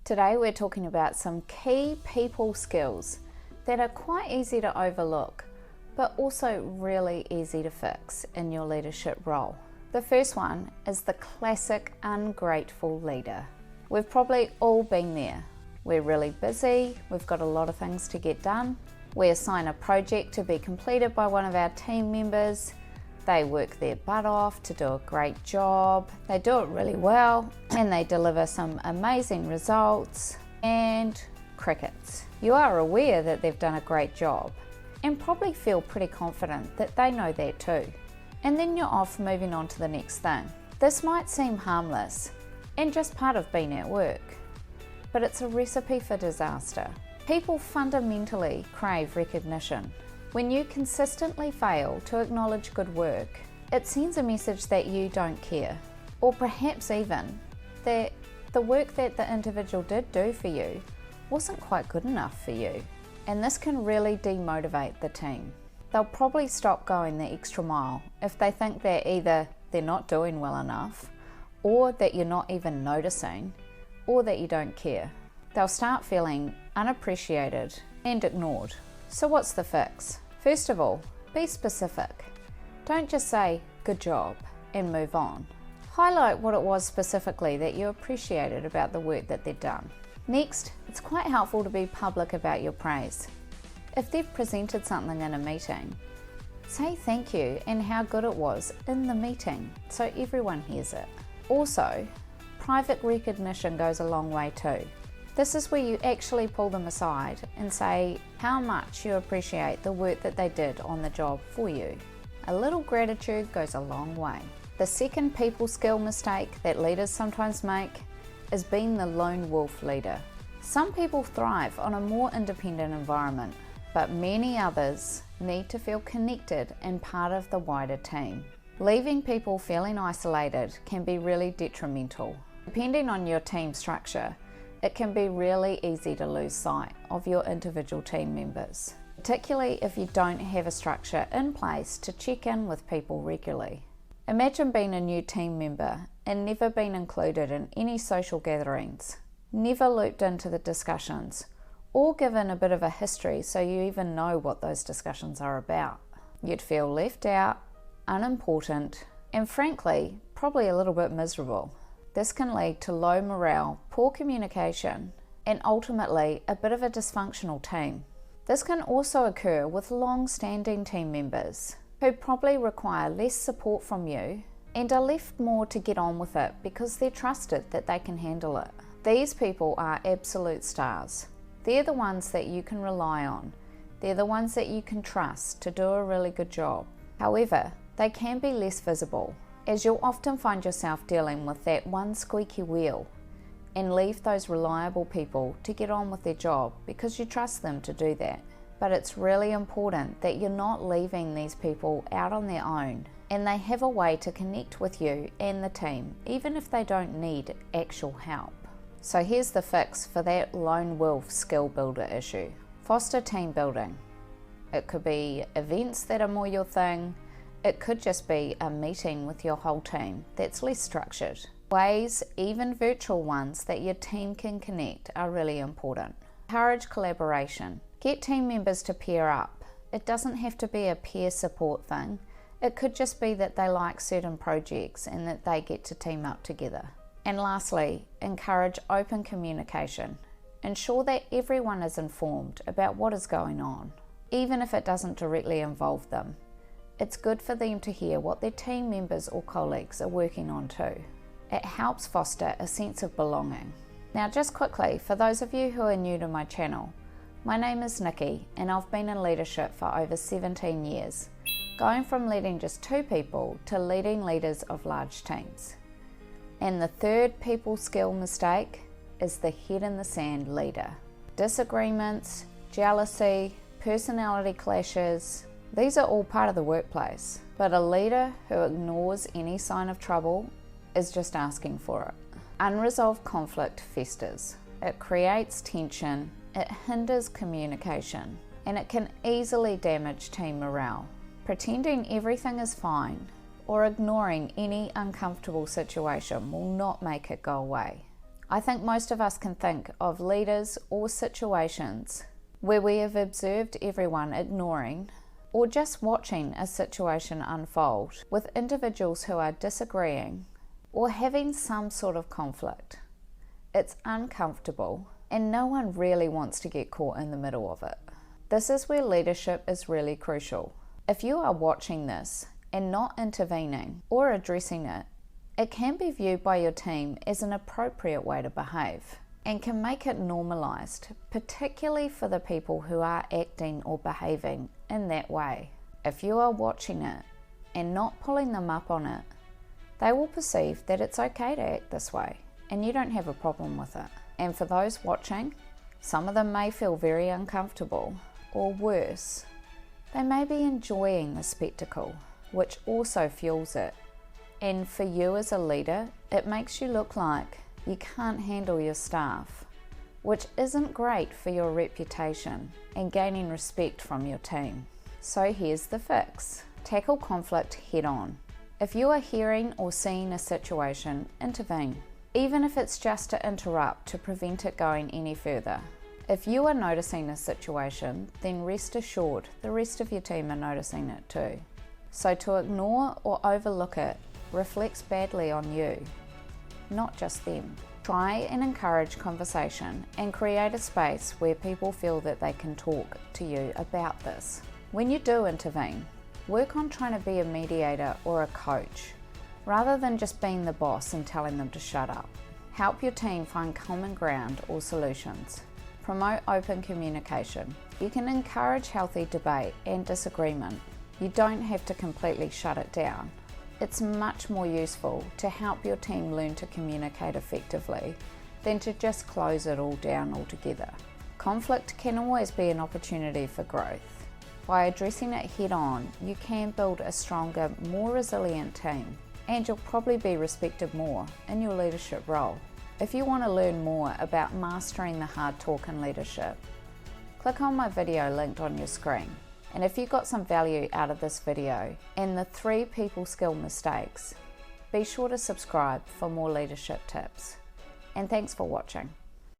Today we're talking about some key people skills that are quite easy to overlook, but also really easy to fix in your leadership role. The first one is the classic ungrateful leader. We've probably all been there. We're really busy, we've got a lot of things to get done. We assign a project to be completed by one of our team members. They work their butt off to do a great job. They do it really well and they deliver some amazing results, and crickets. You are aware that they've done a great job and probably feel pretty confident that they know that too. And then you're off moving on to the next thing. This might seem harmless and just part of being at work, but it's a recipe for disaster. People fundamentally crave recognition. When you consistently fail to acknowledge good work, it sends a message that you don't care, or perhaps even that the work that the individual did do for you wasn't quite good enough for you. And this can really demotivate the team. They'll probably stop going the extra mile if they think that either they're not doing well enough, or that you're not even noticing, or that you don't care. They'll start feeling unappreciated and ignored. So what's the fix? First of all, be specific. Don't just say, "good job," and move on. Highlight what it was specifically that you appreciated about the work that they'd done. Next, it's quite helpful to be public about your praise. If they've presented something in a meeting, say thank you and how good it was in the meeting so everyone hears it. Also, private recognition goes a long way too. This is where you actually pull them aside and say how much you appreciate the work that they did on the job for you. A little gratitude goes a long way. The second people skill mistake that leaders sometimes make is being the lone wolf leader. Some people thrive on a more independent environment, but many others need to feel connected and part of the wider team. Leaving people feeling isolated can be really detrimental. Depending on your team structure, it can be really easy to lose sight of your individual team members, particularly if you don't have a structure in place to check in with people regularly. Imagine being a new team member and never being included in any social gatherings, never looped into the discussions, or given a bit of a history so you even know what those discussions are about. You'd feel left out, unimportant, and frankly, probably a little bit miserable. This can lead to low morale, poor communication, and ultimately a bit of a dysfunctional team. This can also occur with long-standing team members who probably require less support from you and are left more to get on with it because they're trusted that they can handle it. These people are absolute stars. They're the ones that you can rely on. They're the ones that you can trust to do a really good job. However, they can be less visible, as you'll often find yourself dealing with that one squeaky wheel and leave those reliable people to get on with their job because you trust them to do that. But it's really important that you're not leaving these people out on their own, and they have a way to connect with you and the team, even if they don't need actual help. So here's the fix for that lone wolf skill builder issue. Foster team building. It could be events that are more your thing. It could just be a meeting with your whole team that's less structured. Ways, even virtual ones, that your team can connect are really important. Encourage collaboration. Get team members to pair up. It doesn't have to be a peer support thing. It could just be that they like certain projects and that they get to team up together. And lastly, encourage open communication. Ensure that everyone is informed about what is going on, even if it doesn't directly involve them. It's good for them to hear what their team members or colleagues are working on too. It helps foster a sense of belonging. Now just quickly, for those of you who are new to my channel, my name is Nikki and I've been in leadership for over 17 years, going from leading just 2 people to leading leaders of large teams. And the third people skill mistake is the head in the sand leader. Disagreements, jealousy, personality clashes, these are all part of the workplace, but a leader who ignores any sign of trouble is just asking for it. Unresolved conflict festers. It creates tension, it hinders communication, and it can easily damage team morale. Pretending everything is fine or ignoring any uncomfortable situation will not make it go away. I think most of us can think of leaders or situations where we have observed everyone ignoring or just watching a situation unfold with individuals who are disagreeing or having some sort of conflict. It's uncomfortable and no one really wants to get caught in the middle of it. This is where leadership is really crucial. If you are watching this and not intervening or addressing it, it can be viewed by your team as an appropriate way to behave and can make it normalized, particularly for the people who are acting or behaving in that way. If you are watching it and not pulling them up on it, they will perceive that it's okay to act this way and you don't have a problem with it. And for those watching, some of them may feel very uncomfortable, or worse, they may be enjoying the spectacle, which also fuels it. And for you as a leader, it makes you look like you can't handle your staff, which isn't great for your reputation and gaining respect from your team. So here's the fix. Tackle conflict head on. If you are hearing or seeing a situation, intervene, even if it's just to interrupt to prevent it going any further. If you are noticing a situation, then rest assured the rest of your team are noticing it too. So to ignore or overlook it reflects badly on you, not just them. Try and encourage conversation and create a space where people feel that they can talk to you about this. When you do intervene, work on trying to be a mediator or a coach, rather than just being the boss and telling them to shut up. Help your team find common ground or solutions. Promote open communication. You can encourage healthy debate and disagreement. You don't have to completely shut it down. It's much more useful to help your team learn to communicate effectively than to just close it all down altogether. Conflict can always be an opportunity for growth. By addressing it head on, you can build a stronger, more resilient team, and you'll probably be respected more in your leadership role. If you want to learn more about mastering the hard talk in leadership, click on my video linked on your screen. And if you got some value out of this video and the 3 people skill mistakes, be sure to subscribe for more leadership tips. And thanks for watching.